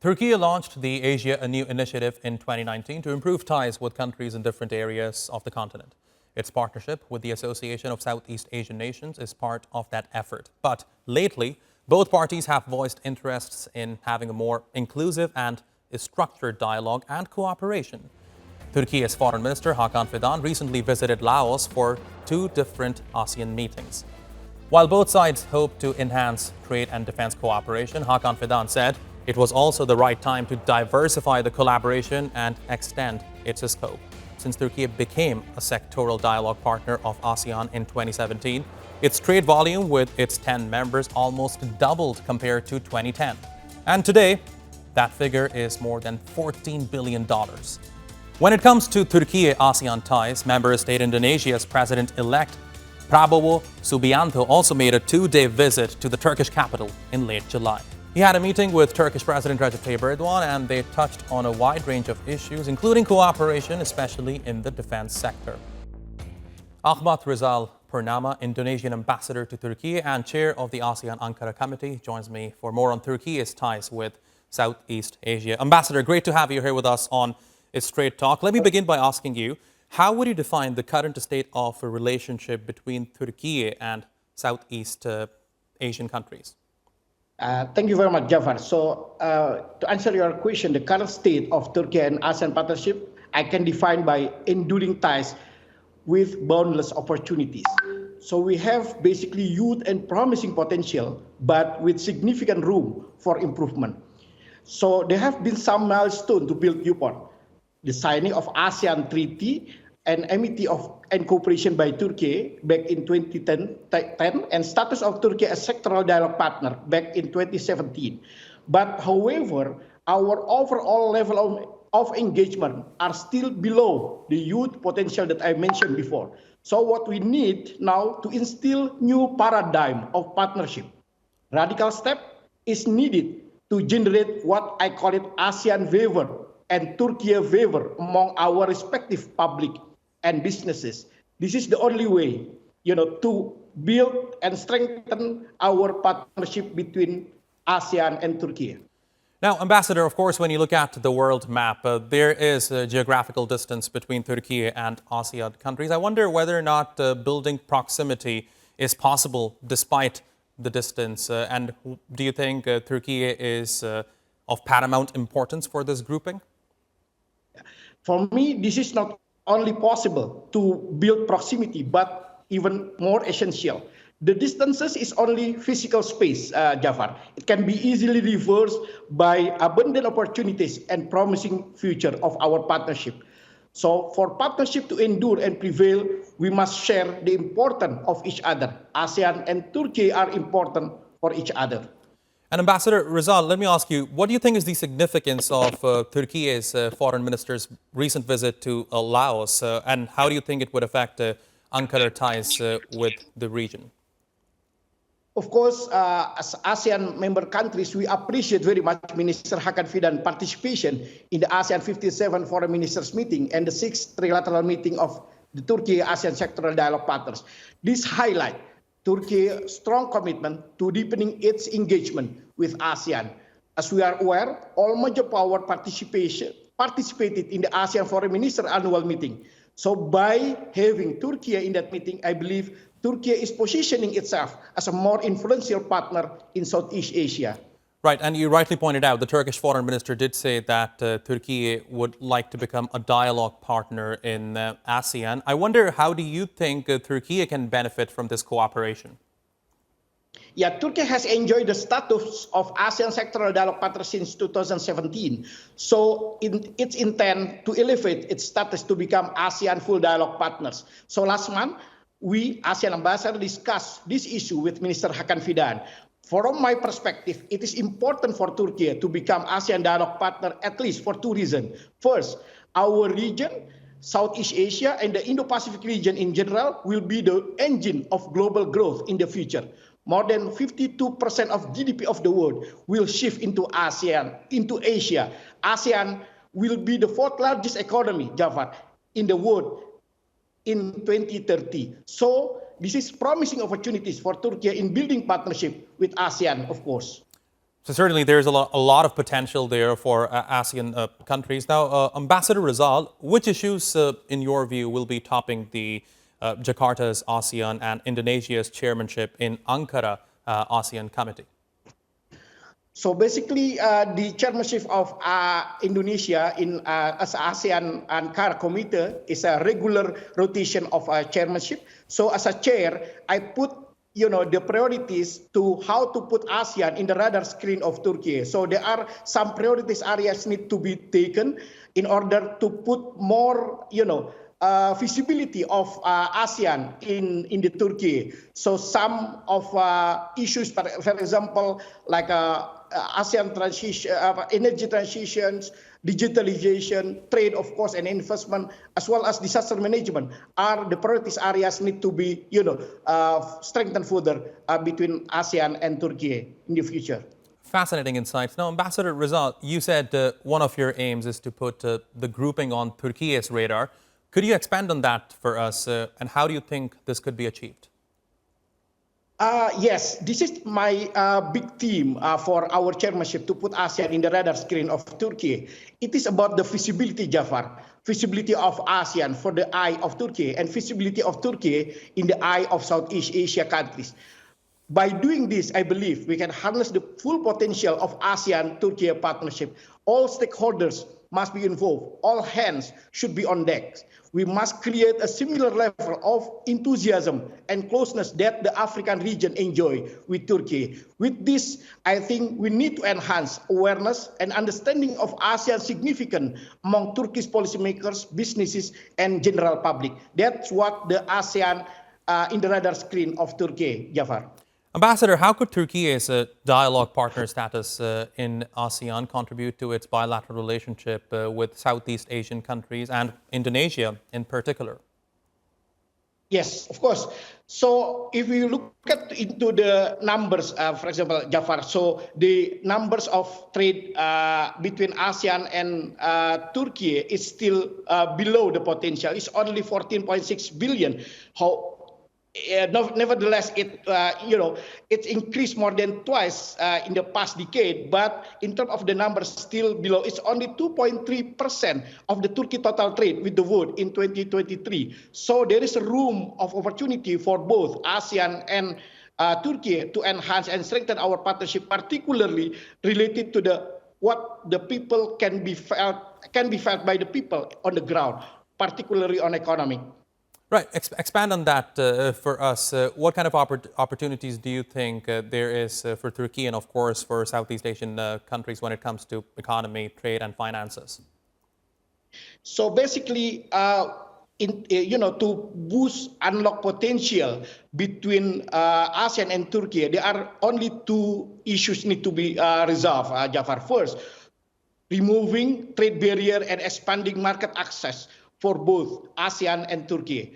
Turkey launched the Asia Anew Initiative in 2019 to improve ties with countries in different areas of the continent. Its partnership with the Association of Southeast Asian Nations is part of that effort. But lately, both parties have voiced interests in having a more inclusive and structured dialogue and cooperation. Turkey's Foreign Minister Hakan Fidan recently visited Laos for two different ASEAN meetings. While both sides hope to enhance trade and defense cooperation, Hakan Fidan said it was also the right time to diversify the collaboration and extend its scope. Since Turkey became a sectoral dialogue partner of ASEAN in 2017, its trade volume with its 10 members almost doubled compared to 2010. And today, that figure is more than $14 billion. When it comes to Turkiye-ASEAN ties, member state Indonesia's president-elect Prabowo Subianto also made a two-day visit to the Turkish capital in late July. He had a meeting with Turkish President Recep Tayyip Erdogan, and they touched on a wide range of issues, including cooperation, especially in the defense sector. Ahmad Rizal Purnama, Indonesian ambassador to Turkey and chair of the ASEAN Ankara Committee, joins me for more on Turkey's ties with Southeast Asia. Ambassador, great to have you here with us on Straight Talk. Let me begin by asking you, how would you define the current state of a relationship between Turkey and Southeast Asian countries? Thank you very much, Jafar. So, to answer your question, the current state of Turkey and ASEAN partnership, I can define by enduring ties with boundless opportunities. So we have basically youth and promising potential, but with significant room for improvement. So there have been some milestones to build upon. The signing of ASEAN Treaty and amity and cooperation by Turkey back in 2010 and status of Turkey as sectoral dialogue partner back in 2017. But however, our overall level of engagement are still below the youth potential that I mentioned before. So what we need now to instill new paradigm of partnership. Radical step is needed to generate what I call it ASEAN waiver and Turkey waiver among our respective public and businesses. This is the only way, to build and strengthen our partnership between ASEAN and Turkey. Now, Ambassador, of course, when you look at the world map, there is a geographical distance between Turkey and ASEAN countries. I wonder whether or not building proximity is possible despite the distance. And do you think Turkey is of paramount importance for this grouping? For me, this is not only possible to build proximity, but even more essential. The distances is only physical space, Jafar. It can be easily reversed by abundant opportunities and promising future of our partnership. So for partnership to endure and prevail, we must share the importance of each other. ASEAN and Turkey are important for each other. And Ambassador Rizal, let me ask you, what do you think is the significance of Turkey's foreign minister's recent visit to Laos, and how do you think it would affect Ankara ties with the region? Of course, as ASEAN member countries, we appreciate very much Minister Hakan Fidan participation in the ASEAN 57 Foreign Ministers meeting and the 6th trilateral meeting of the Turkey-ASEAN sectoral dialogue partners. This highlight Turkey's strong commitment to deepening its engagement with ASEAN. As we are aware, all major power participated in the ASEAN Foreign Minister annual meeting. So by having Turkey in that meeting, I believe Turkey is positioning itself as a more influential partner in Southeast Asia. Right, and you rightly pointed out, the Turkish foreign minister did say that Turkey would like to become a dialogue partner in ASEAN. I wonder, how do you think Turkey can benefit from this cooperation? Yeah, Turkey has enjoyed the status of ASEAN sectoral dialogue partner since 2017. So its intent to elevate its status to become ASEAN full dialogue partners. So last month, we, ASEAN ambassador, discussed this issue with Minister Hakan Fidan. From my perspective, it is important for Turkey to become ASEAN dialogue partner at least for two reasons. First, our region, Southeast Asia and the Indo-Pacific region in general will be the engine of global growth in the future. More than 52% of GDP of the world will shift into ASEAN, into Asia. ASEAN will be the fourth largest economy, Jafar, in the world in 2030. So this is promising opportunities for Turkey in building partnership with ASEAN, of course. So certainly there's a lot of potential there for ASEAN countries. Now, Ambassador Rizal, which issues, in your view, will be topping the Jakarta's ASEAN and Indonesia's chairmanship in Ankara ASEAN Committee? So basically, the chairmanship of Indonesia in as ASEAN Ankara Committee is a regular rotation of chairmanship. So as a chair, I put the priorities to how to put ASEAN in the radar screen of Turkey. So there are some priorities areas need to be taken in order to put more, visibility of ASEAN in the Turkey. So some of issues, for example, like ASEAN transition, energy transitions, digitalization, trade, of course, and investment, as well as disaster management, are the priorities areas need to be, strengthened further between ASEAN and Turkey in the future. Fascinating insights. Now, Ambassador Rizal, you said one of your aims is to put the grouping on Turkey's radar. Could you expand on that for us, and how do you think this could be achieved? Yes, this is my big theme for our chairmanship to put ASEAN in the radar screen of Turkey. It is about the visibility, Jafar, visibility of ASEAN for the eye of Turkey and visibility of Turkey in the eye of Southeast Asia countries. By doing this, I believe we can harness the full potential of ASEAN-Turkey partnership. All stakeholders must be involved. All hands should be on deck. We must create a similar level of enthusiasm and closeness that the African region enjoy with Turkey. With this, I think we need to enhance awareness and understanding of ASEAN's significance among Turkish policymakers, businesses, and general public. That's what the ASEAN in the radar screen of Turkey, Jafar. Ambassador, how could Turkey's dialogue partner status in ASEAN contribute to its bilateral relationship with Southeast Asian countries and Indonesia in particular? Yes, of course. So if we look into the numbers, for example, Jafar, so the numbers of trade between ASEAN and Turkey is still below the potential. It's only 14.6 billion. Nevertheless, it's increased more than twice in the past decade. But in terms of the numbers, still below. It's only 2.3% of the Turkey total trade with the world in 2023. So there is a room of opportunity for both ASEAN and Turkey to enhance and strengthen our partnership, particularly related to what the people can be felt by the people on the ground, particularly on economy. Right. Expand on that for us. What kind of opportunities do you think there is for Turkey and, of course, for Southeast Asian countries when it comes to economy, trade, and finances? So basically, to boost unlock potential between ASEAN and Turkey, there are only two issues need to be resolved, Jafar. First, removing trade barrier and expanding market access for both ASEAN and Turkey.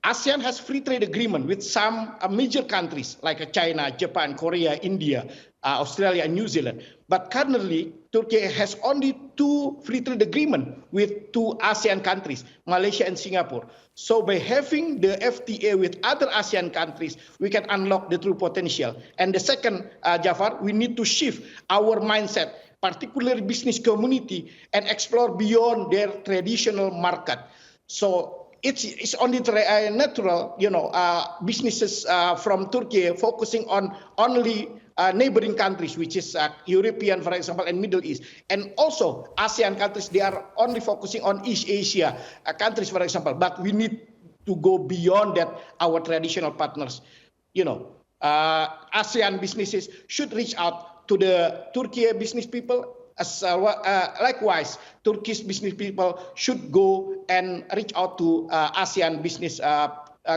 ASEAN has free trade agreement with some major countries like China, Japan, Korea, India, Australia, and New Zealand. But currently, Turkey has only two free trade agreements with two ASEAN countries, Malaysia and Singapore. So by having the FTA with other ASEAN countries, we can unlock the true potential. And the second, Jafar, we need to shift our mindset, particularly business community, and explore beyond their traditional market. So it's only natural, businesses from Turkey focusing on only neighboring countries, which is European, for example, and Middle East. And also ASEAN countries, they are only focusing on East Asia countries, for example. But we need to go beyond that, our traditional partners. ASEAN businesses should reach out to the Turkey business people, as likewise, Turkish business people should go and reach out to ASEAN business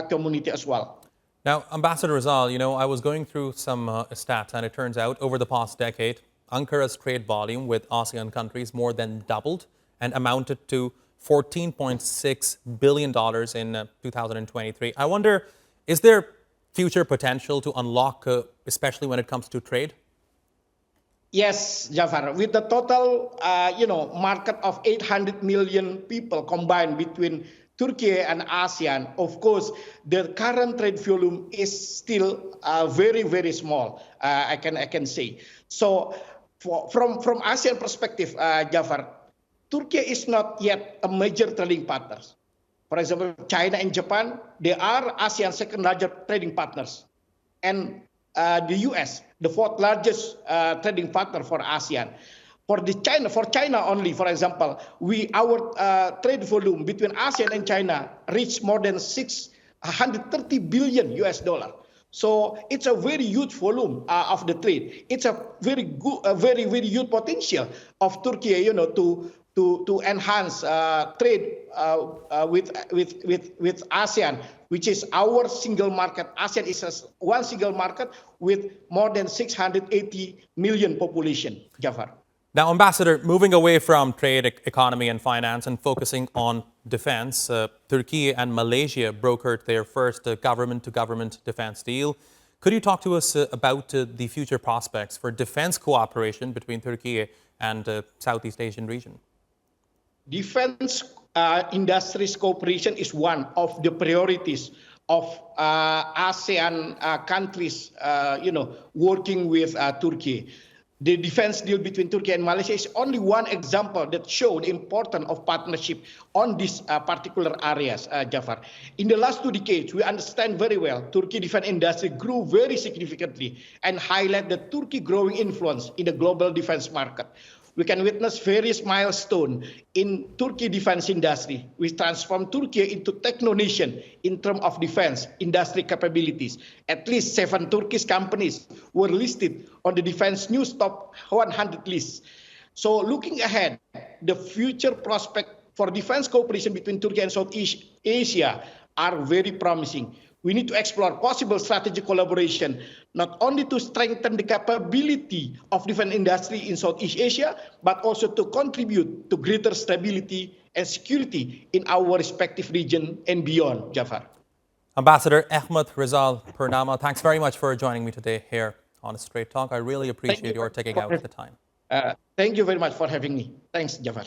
community as well. Now, Ambassador Rizal, I was going through some stats, and it turns out over the past decade, Ankara's trade volume with ASEAN countries more than doubled and amounted to $14.6 billion in 2023. I wonder, is there future potential to unlock, especially when it comes to trade? Yes, Jafar. With the total, market of 800 million people combined between Turkey and ASEAN, of course, the current trade volume is still very, very small, I can say. So from ASEAN perspective, Jafar, Turkey is not yet a major trading partner. For example, China and Japan, they are ASEAN's second largest trading partners. And the US, the fourth largest trading partner for ASEAN. For China only, for example, our trade volume between ASEAN and China reached more than $630 billion US. So it's a very huge volume of the trade. It's a very good, very huge potential of Turkey, to enhance trade with ASEAN, which is our single market. ASEAN is one single market with more than 680 million population, Jafar. Now, Ambassador, moving away from trade, economy and finance and focusing on defense, Turkey and Malaysia brokered their first government-to-government defense deal. Could you talk to us about the future prospects for defense cooperation between Turkey and the Southeast Asian region? Defense industries cooperation is one of the priorities of ASEAN countries, working with Turkey. The defense deal between Turkey and Malaysia is only one example that showed the importance of partnership on these particular areas, Jafar. In the last 2 decades, we understand very well Turkey defense industry grew very significantly and highlight the Turkey growing influence in the global defense market. We can witness various milestones in Turkey defense industry, which transformed Turkey into techno nation in terms of defense industry capabilities. At least 7 Turkish companies were listed on the Defense News Top 100 list. So looking ahead, the future prospect for defense cooperation between Turkey and Southeast Asia are very promising. We need to explore possible strategic collaboration, not only to strengthen the capability of defense industry in Southeast Asia, but also to contribute to greater stability and security in our respective region and beyond, Jafar. Ambassador Ahmed Rizal Purnama, thanks very much for joining me today here on Straight Talk. I really appreciate your taking out the time. Thank you very much for having me. Thanks, Jafar.